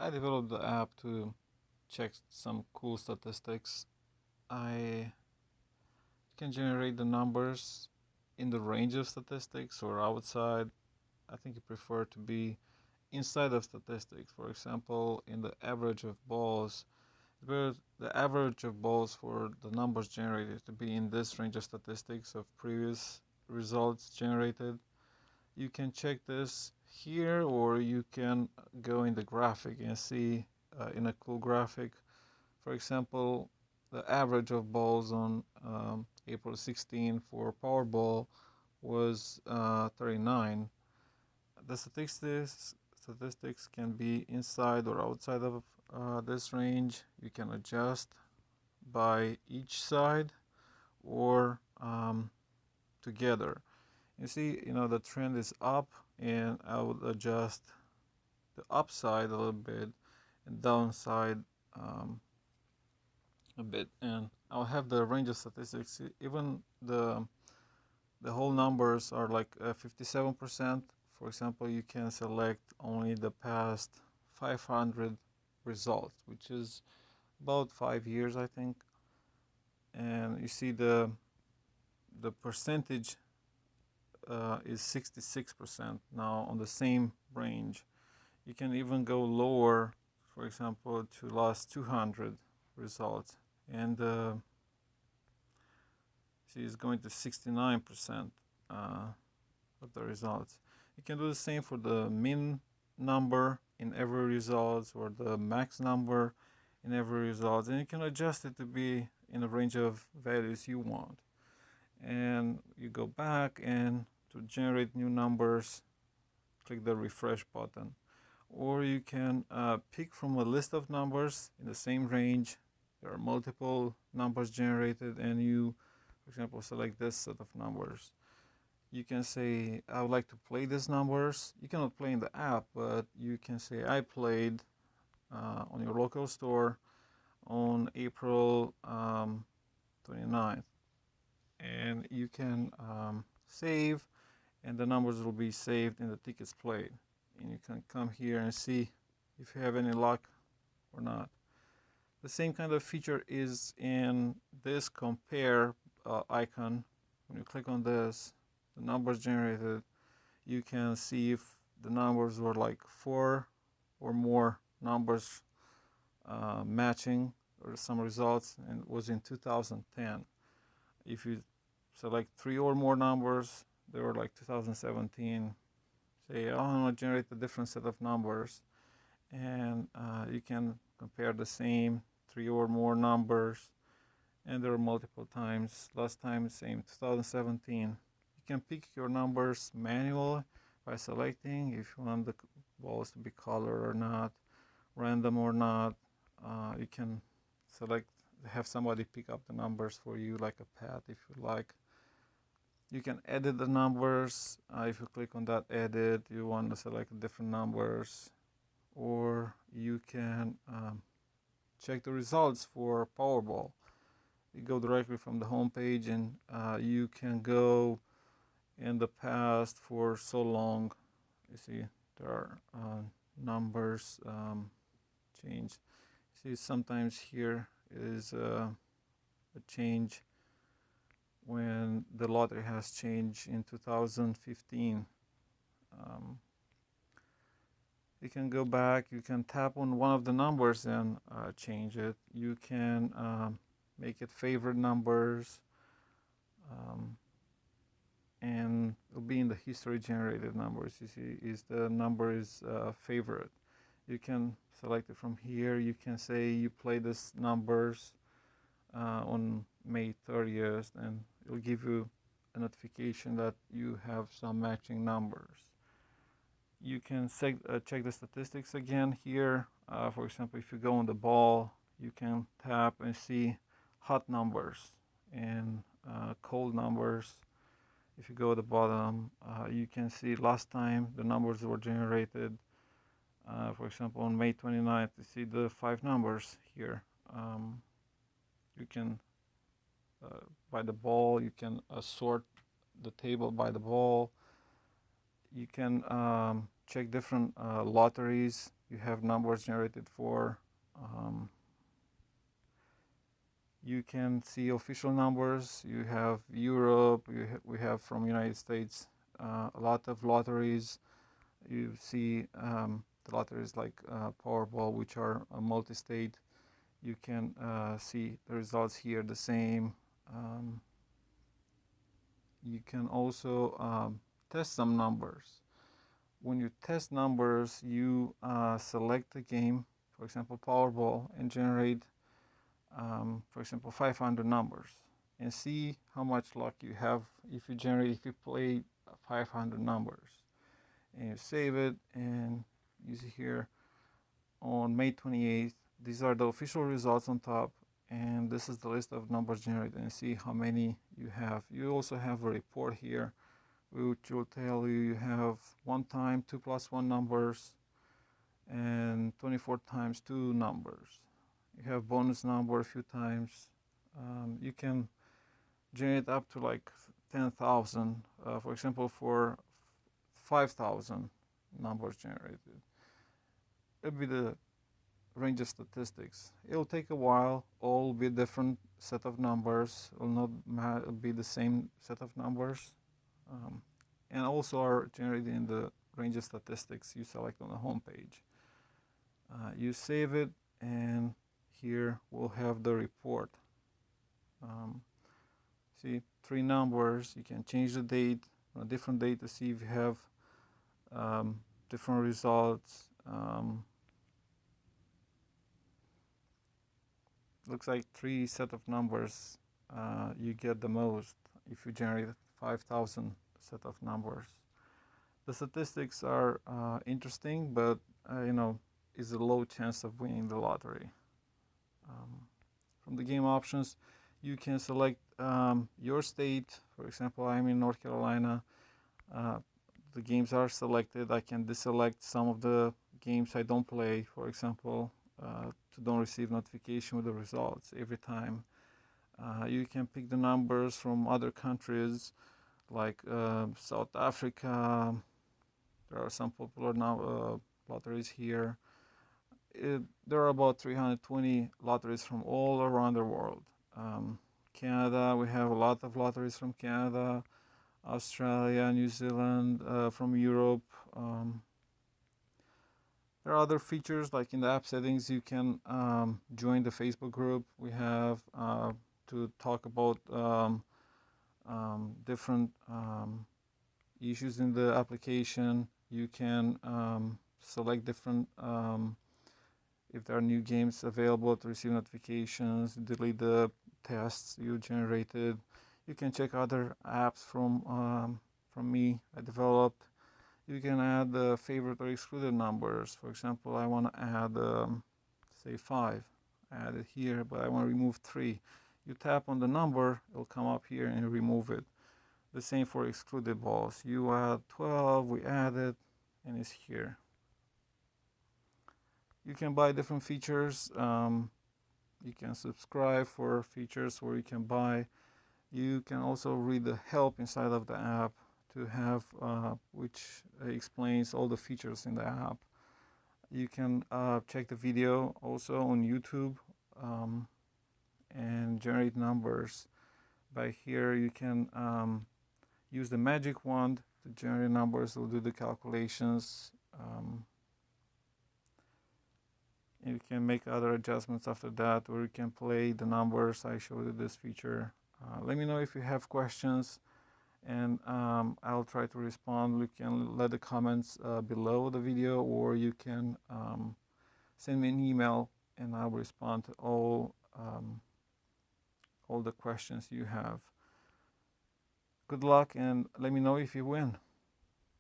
I developed the app to check some cool statistics. I can generate the numbers in the range of statistics or outside. I think you prefer to be inside of statistics. For example, in the average of balls, where the average of balls for the numbers generated to be in this range of statistics of previous results generated. You can check this here, or you can go in the graphic and see in a cool graphic. For example, the average of balls on April 16 for Powerball was 39. The statistics can be inside or outside of this range. You can adjust by each side or together. You see, the trend is up, and I would adjust the upside a little bit and downside a bit, and I'll have the range of statistics. Even the whole numbers are like 57%. For example, you can select only the past 500 results, which is about 5 years, I think. And you see the percentage is 66% now on the same range. You can even go lower, for example, to last 200 results, and see it's going to 69% of the results. You can do the same for the min number in every result or the max number in every result, and you can adjust it to be in a range of values you want. And you go back, and to generate new numbers, click the refresh button. Or you can pick from a list of numbers in the same range. There are multiple numbers generated, and you, for example, select this set of numbers. You can say, I would like to play these numbers. You cannot play in the app, but you can say, I played on your local store on April 29th. And you can save, and the numbers will be saved in the tickets played. And you can come here and see if you have any luck or not. The same kind of feature is in this compare icon. When you click on this, the numbers generated, you can see if the numbers were like 4 or more numbers matching or some results, and it was in 2010. If you select 3 or more numbers, they were like 2017. Say, I want to generate a different set of numbers, and you can compare the same 3 or more numbers, and there are multiple times. Last time, same 2017. You can pick your numbers manually by selecting if you want the balls to be colored or not, random or not. You can select, have somebody pick up the numbers for you, like a pet if you like. You can edit the numbers. If you click on that edit, you want to select different numbers, or you can check the results for Powerball. You go directly from the home page, and you can go in the past for so long. You see there are numbers changed. See, sometimes here is a change when the lottery has changed in 2015. You can go back, you can tap on one of the numbers and change it. You can make it favorite numbers, and it'll be in the history generated numbers. You see, is the number is favorite. You can select it from here. You can say you play this numbers on May 30th, and it'll give you a notification that you have some matching numbers. You can check the statistics again here. For example, if you go on the ball, you can tap and see hot numbers and cold numbers. If you go at the bottom, you can see last time the numbers were generated. For example, on May 29th, you see the 5 numbers here. You can, by the ball, you can sort the table by the ball. You can check different lotteries. you have numbers generated for. You can see official numbers. You have Europe. We have from United States a lot of lotteries. You see the lotteries like Powerball, which are multi-state. You can see the results here the same. You can also test some numbers. When you test numbers, you select the game, for example, Powerball, and generate, for example, 500 numbers, and see how much luck you have if you play 500 numbers, and you save it, and you see here on May 28th. These are the official results on top, and this is the list of numbers generated, and see how many you have. You also have a report here which will tell you you have 1 time 2 plus 1 numbers and 24 times 2 numbers. You have bonus number a few times. You can generate up to like 10,000, for example, for 5,000 numbers generated. It'll be the range of statistics. It'll take a while. All will be different set of numbers. It will not be the same set of numbers. And also are generated in the range of statistics you select on the home page. You save it, and here we'll have the report. See, 3 numbers. You can change the date on a different date to see if you have different results. Looks like 3 set of numbers you get the most if you generate 5,000 set of numbers. The statistics are interesting, but is a low chance of winning the lottery. From the game options, you can select your state. For example, I'm in North Carolina. The games are selected. I can deselect some of the games I don't play, for example, to don't receive notification with the results every time. You can pick the numbers from other countries like South Africa. There are some popular now lotteries here. There are about 320 lotteries from all around the world. Canada, we have a lot of lotteries from Canada, Australia, New Zealand, from Europe. There are other features like in the app settings. You can join the Facebook group. We have to talk about different issues in the application. You can select different if there are new games available to receive notifications, delete the tests you generated. You can check other apps from me I developed. You can add the favorite or excluded numbers. For example, I want to add say 5. I add it here, but I want to remove 3. You tap on the number, it'll come up here and remove it. The same for excluded balls. You add 12, we add it, and it's here. You can buy different features. You can subscribe for features where you can buy. You can also read the help inside of the app to have which explains all the features in the app. You can check the video also on YouTube and generate numbers. By here you can use the magic wand to generate numbers. It'll do the calculations. You can make other adjustments after that, or you can play the numbers. I showed you this feature. Let me know if you have questions, and I'll try to respond. You can let the comments below the video, or you can send me an email, and I'll respond to all the questions you have. Good luck, and let me know if you win.